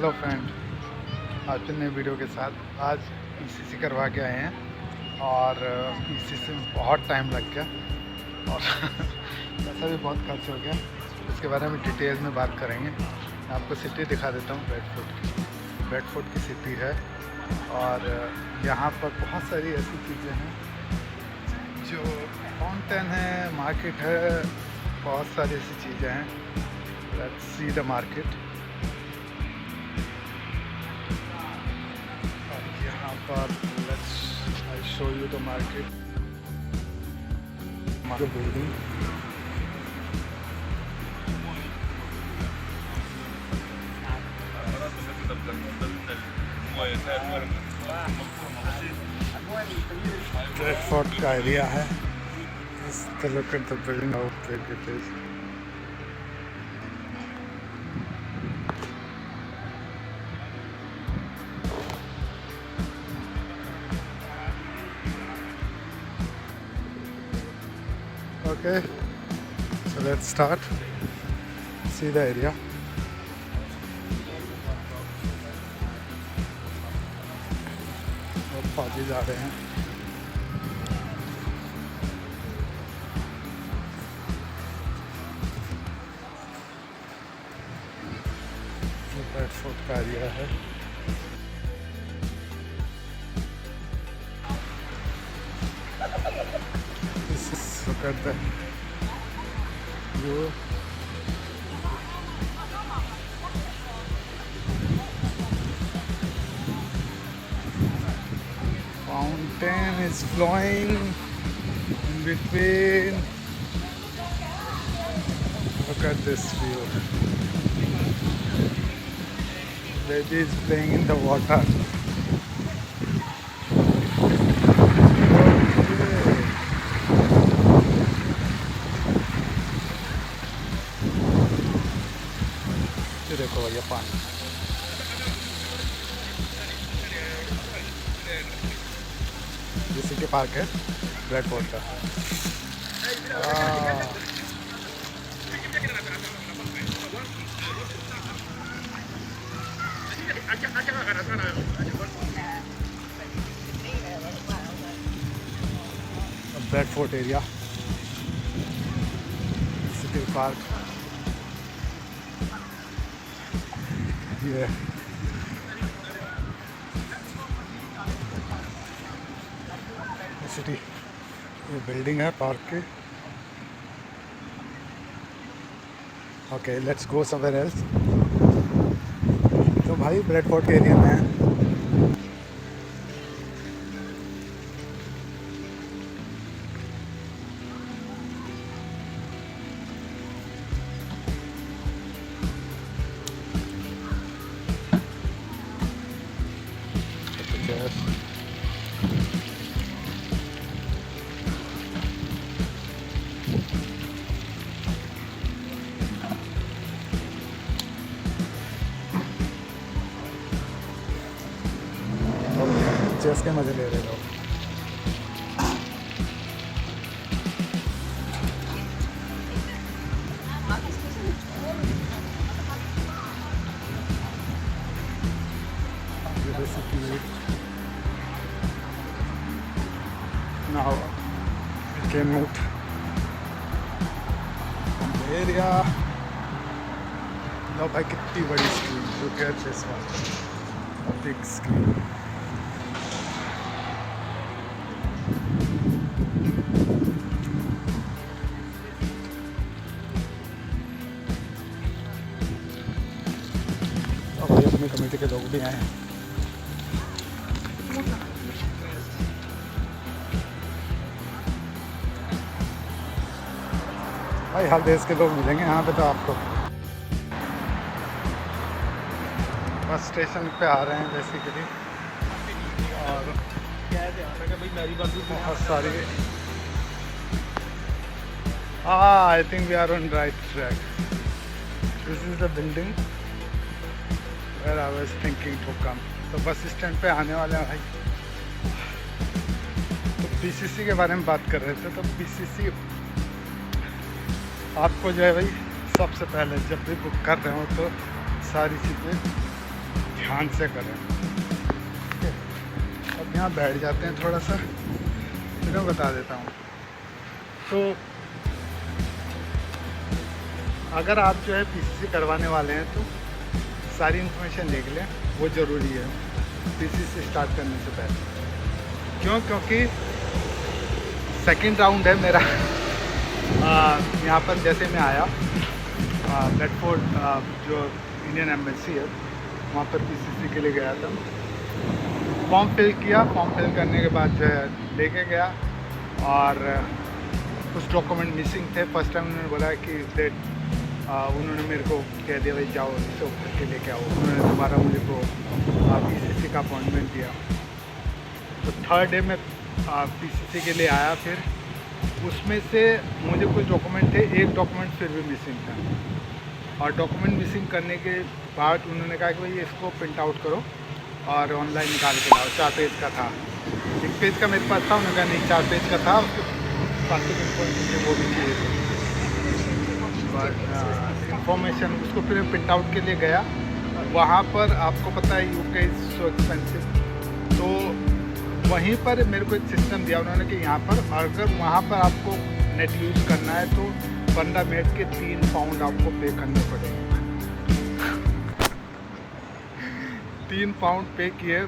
Hello friend, आज फिर नई वीडियो के साथ। आज पीसीसी करवा के आए हैं और पीसीसी में बहुत टाइम लग गया और पैसा भी बहुत खर्च हो गया। इसके बारे में डिटेल में बात करेंगे। मैं आपको सिटी दिखा देता हूँ। ब्रेडफोर्ड की सिटी है और यहाँ पर बहुत सारी ऐसी चीज़ें हैं जो फाउंटेन है, मार्केट है, बहुत सारी ऐसी चीज़ें हैं। Let's see the market. पर let's I show you the market building. Bradford का एरिया है। look at the building, how big it is. Okay, so let's start. See the area. और फौजी जा रहे हैं। ये ब्रेडफोर्ड का एरिया है। Look at that view. Fountain is flowing in between. Look at this view. Baby is playing in the water. देखो भैया पानी। ये सिटी पार्क है ब्रेडफोर्ड का। Bradford area, city park. ये सिटी, ये बिल्डिंग है पार्क की। Okay, let's go somewhere else. तो भाई ब्रेडफोर्ड के एरिया में है। चेस के मजे ले रहे हो। Now we can move from the area. लो भाई कितनी बड़ी screen, look at this one, big screen. और भाई अपनी कमेटी के लोग भी आए हैं। भाई हर देश के लोग मिलेंगे यहाँ पे तो आपको। बस स्टेशन पे आ रहे हैं बेसिकली और बहुत सारी। I think we are on right track. This is the building where I was thinking to come. तो बस स्टैंड पे आने वाले हैं भाई। तो पीसीसी के बारे में बात कर रहे थे। तो पीसीसी आपको जो है भाई सबसे पहले जब भी बुक कर रहे हो तो सारी चीज़ें ध्यान से करें। ठीक है, अब यहाँ बैठ जाते हैं थोड़ा सा, फिर मैं बता देता हूँ। तो अगर आप जो है पीसीसी करवाने वाले हैं तो सारी इन्फॉर्मेशन देख लें, वो ज़रूरी है पीसीसी स्टार्ट करने से पहले। क्यों? क्योंकि सेकंड राउंड है मेरा। यहाँ पर जैसे मैं आया बेडफोर्ड, जो इंडियन एम्बेसी है, वहाँ पर पीसीसी के लिए गया था। फॉर्म फिल किया, फॉर्म फिल करने के बाद जो है लेके गया, और कुछ डॉक्यूमेंट मिसिंग थे। फर्स्ट टाइम उन्होंने बोला कि डेट, उन्होंने मेरे को कह दिया भाई जाओ इसे उठा के लेके आओ। उन्होंने दोबारा मुझे को पीसीसी का अपॉइंटमेंट दिया। तो थर्ड डे में पीसीसी के लिए आया। फिर उसमें से मुझे कुछ डॉक्यूमेंट थे, एक डॉक्यूमेंट फिर भी मिसिंग था, और डॉक्यूमेंट मिसिंग करने के बाद उन्होंने कहा कि भाई इसको प्रिंट आउट करो और ऑनलाइन निकाल के लाओ। 4 पेज का था, 1 पेज का मेरे पास था। उन्होंने कहा नहीं 4 पेज का था, उसके बाकी इन्फॉर्मेशन वो भी चाहिए थे। इंफॉर्मेशन उसको फिर प्रिंट आउट के लिए गया। वहाँ पर आपको पता है यूके इज़ सो एक्सपेंसिव, तो वहीं पर मेरे को एक सिस्टम दिया उन्होंने कि यहाँ पर अगर वहाँ पर आपको नेट यूज़ करना है तो 15 मिनट के 3 पाउंड आपको पे करने पड़ेंगे। 3 पाउंड पे किए।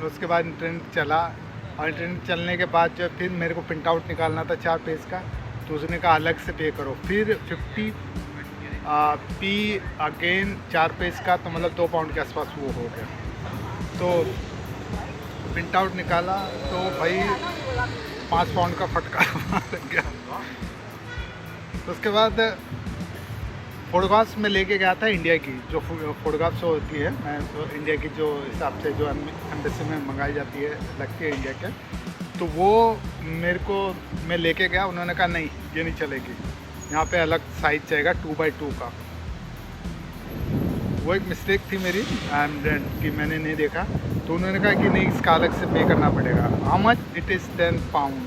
उसके बाद इंटरनेट चला, और इंटरनेट चलने के बाद जो फिर मेरे को प्रिंट आउट निकालना था 4 पेज का, तो उसने कहा अलग से पे करो। फिर 50 पी अगेन 4 पेज का, तो मतलब 2 पाउंड के आसपास वो हो गया। तो प्रिंट आउट निकाला तो भाई 5 पाउंड का फटका लग गया। तो उसके बाद फोटोग्राफ्स में लेके गया था इंडिया की, जो फोटोग्राफ्स होती है, मैं तो इंडिया की जो हिसाब से जो एम्बेसी में मंगाई जाती है, लगती है इंडिया के, तो वो मेरे को मैं लेके गया। उन्होंने कहा नहीं ये नहीं चलेगी, यहाँ पे अलग साइज चाहिएगा 2x2 का। वो एक मिस्टेक थी मेरी कि मैंने नहीं देखा, तो उन्होंने कहा कि नहीं इसका अलग से पे करना पड़ेगा। How much? It is 10 pound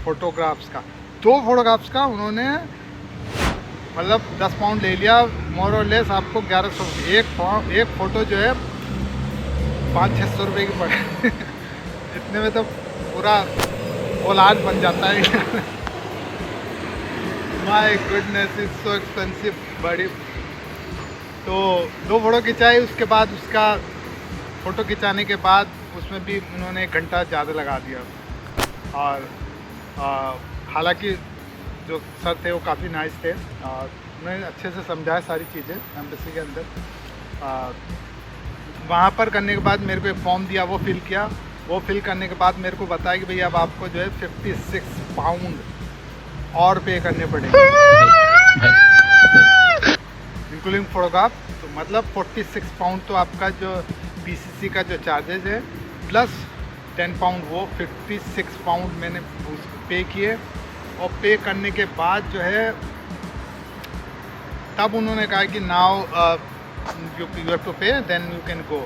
photographs का। 2 फोटोग्राफ्स का उन्होंने मतलब 10 पाउंड ले लिया, मोर और लेस आपको 1100। एक फ़ोटो जो है 500-600 रुपये की पड़े। इतने में तो पूरा औलाद बन जाता है। My goodness is so expensive बड़ी। तो 2 फ़ोटो खिंचाई, उसके बाद उसका फ़ोटो खिंचाने के बाद उसमें भी उन्होंने 1 घंटा ज़्यादा लगा दिया। और हालांकि जो सर थे वो काफ़ी नाइस थे, और उन्होंने अच्छे से समझाया सारी चीज़ें एम्बेसी के अंदर। वहाँ पर करने के बाद मेरे को एक फॉर्म दिया, वो फिल किया। वो फिल करने के बाद मेरे को बताया कि भैया अब आपको जो है 56 पाउंड और पे करने पड़ेंगे, इंक्लूडिंग फोटोग्राफ। तो मतलब 46 पाउंड तो आपका जो पीसीसी का जो चार्जेस है, प्लस 10 पाउंड, वो 56 पाउंड मैंने पे किए। और पे करने के बाद जो है तब उन्होंने कहा कि नाउ यू हैव टू पे देन यू कैन गो।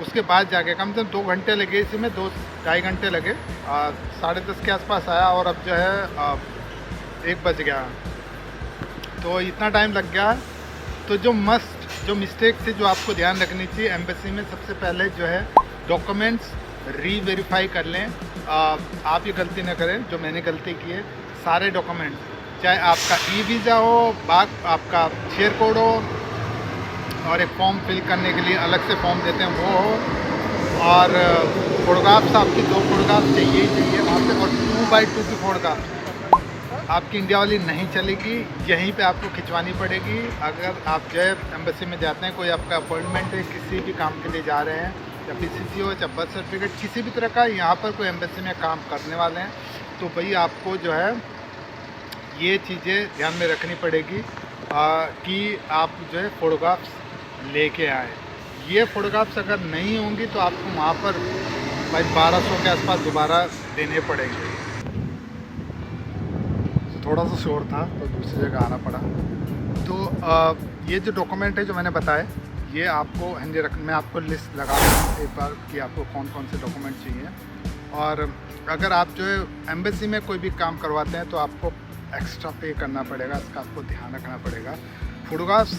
उसके बाद जाके कम से कम 2 घंटे लगे, इसी में 2-2.5 घंटे लगे। 10:30 के आसपास आया, और अब जो है 1 बज गया, तो इतना टाइम लग गया। तो जो मिस्टेक थी जो आपको ध्यान रखनी चाहिए एम्बेसी में, सबसे पहले जो है डॉक्यूमेंट्स री-वेरीफाई कर लें। आप ये गलती ना करें जो मैंने गलती की है। सारे डॉक्यूमेंट्स, चाहे आपका ई-वीज़ा हो, आपका शेयर कोड हो, और एक फॉर्म फिल करने के लिए अलग से फॉर्म देते हैं वो हो, और फोटोग्राफ्स आपकी 2 फोटोग्राफ्स चाहिए ही चाहिए वहाँ पे। और 2x2 की फोटोग्राफ आपकी इंडिया वाली नहीं चलेगी, यहीं पे आपको खिंचवानी पड़ेगी। अगर आप जो है एम्बेसी में जाते हैं, कोई आपका अपॉइंटमेंट है, किसी भी काम के लिए जा रहे हैं, या पीसीसी हो, चाहे बर्थ सर्टिफिकेट, किसी भी तरह का यहाँ पर कोई एम्बेसी में काम करने वाले हैं, तो भाई आपको जो है ये चीज़ें ध्यान में रखनी पड़ेगी कि आप जो है फ़ोटोग्राफ्स लेके आए। ये फ़ोटोग्राफ्स अगर नहीं होंगी तो आपको वहाँ पर भाई 1200 के आसपास दोबारा देने पड़ेंगे। तो थोड़ा सा शोर था तो दूसरी जगह आना पड़ा। तो ये जो डॉक्यूमेंट है जो मैंने बताया, ये आपको हैंडी रख, मैं आपको लिस्ट लगा दूँ एक बार कि आपको कौन कौन से डॉक्यूमेंट चाहिए। और अगर आप जो है एम्बेसी में कोई भी काम करवाते हैं तो आपको एक्स्ट्रा पे करना पड़ेगा, इसका आपको ध्यान रखना पड़ेगा। फ़ोटोग्राफ्स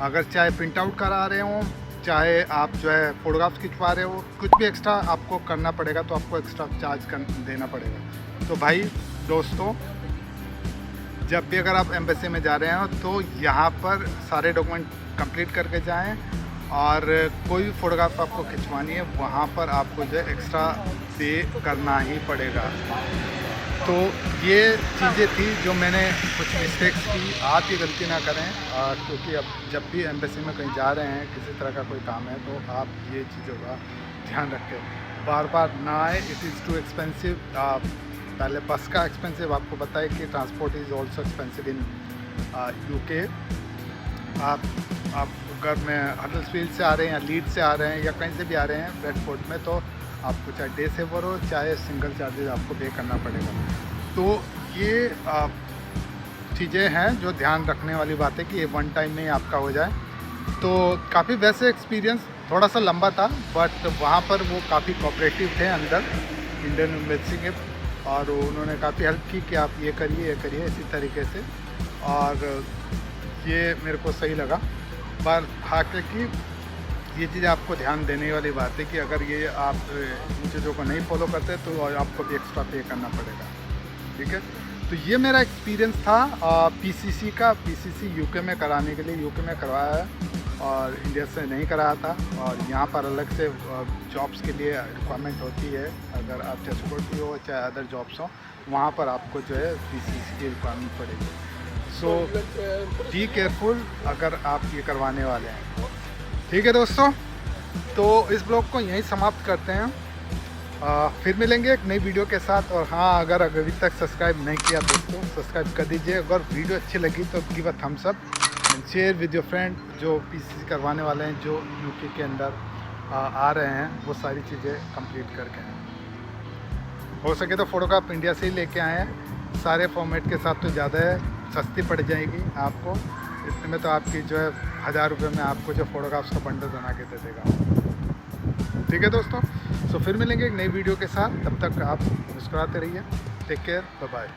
अगर चाहे प्रिंट आउट करा रहे हो, चाहे आप जो है फ़ोटोग्राफ्स खिंचवा रहे हो, कुछ भी एक्स्ट्रा आपको करना पड़ेगा तो आपको एक्स्ट्रा चार्ज देना पड़ेगा। तो भाई दोस्तों, जब भी अगर आप एम्बेसी में जा रहे हो तो यहाँ पर सारे डॉक्यूमेंट कंप्लीट करके जाएं, और कोई भी फ़ोटोग्राफ आपको खिंचवानी है वहाँ पर आपको जो है एक्स्ट्रा पे करना ही पड़ेगा। तो ये चीज़ें थी जो मैंने कुछ मिस्टेक्स की, आप ये गलती ना करें, क्योंकि अब जब भी एम्बेसी में कहीं जा रहे हैं, किसी तरह का कोई काम है, तो आप ये चीज़ों का ध्यान रखें, बार बार ना आए। It is too expensive. पहले बस का एक्सपेंसिव आपको बताए कि transport is also expensive in UK. आप अगर में हडल्सफील्ड से आ रहे हैं या लीड से आ रहे हैं या कहीं से भी आ रहे हैं ब्रेडफोर्ड में, तो आपको चाहे डे सेवर हो चाहे सिंगल चार्जेस आपको पे करना पड़ेगा। तो ये चीज़ें हैं जो ध्यान रखने वाली बात है कि ये वन टाइम में ही आपका हो जाए। तो काफ़ी वैसे एक्सपीरियंस थोड़ा सा लंबा था, बट वहाँ पर वो काफ़ी कोऑपरेटिव थे अंदर इंडियन एम्बेसी के, और उन्होंने काफ़ी हेल्प की कि आप ये करिए इसी तरीके से, और ये मेरे को सही लगा। पर हालांकि ये चीज़ आपको ध्यान देने वाली बात है कि अगर ये आप इन चीज़ों को नहीं फॉलो करते तो आपको भी एक्स्ट्रा पे करना पड़ेगा, ठीक है। तो ये मेरा एक्सपीरियंस था पीसीसी का। पीसीसी यूके में कराने के लिए यूके में करवाया है और इंडिया से नहीं कराया था, और यहाँ पर अलग से जॉब्स के लिए रिक्वायरमेंट होती है। अगर आप चाहे सिक्योरिटी हो चाहे अदर जॉब्स हो, वहाँ पर आपको जो है पीसीसी की रिक्वायरमेंट पड़ेगी। सो बी केयरफुल अगर आप ये करवाने वाले हैं, ठीक है दोस्तों। तो इस ब्लॉग को यहीं समाप्त करते हैं, फिर मिलेंगे एक नई वीडियो के साथ। और हाँ, अगर अभी तक सब्सक्राइब नहीं किया दोस्तों, सब्सक्राइब कर दीजिए। अगर वीडियो अच्छी लगी तो give a thumbs up and share with your friend जो पीसीसी करवाने वाले हैं, जो यूके के अंदर आ रहे हैं, वो सारी चीज़ें कंप्लीट करके हैं। हो सके तो फ़ोटोग्राफ इंडिया से ही लेके आए हैं, सारे फॉर्मेट के साथ तो ज़्यादा है, सस्ती पड़ जाएगी आपको। इतने में तो आपकी जो है 1000 रुपये में आपको जो फ़ोटोग्राफ्स का बंडल बना के दे देगा, ठीक है दोस्तों। सो फिर मिलेंगे एक नई वीडियो के साथ, तब तक आप मुस्कुराते रहिए। Take care, bye bye.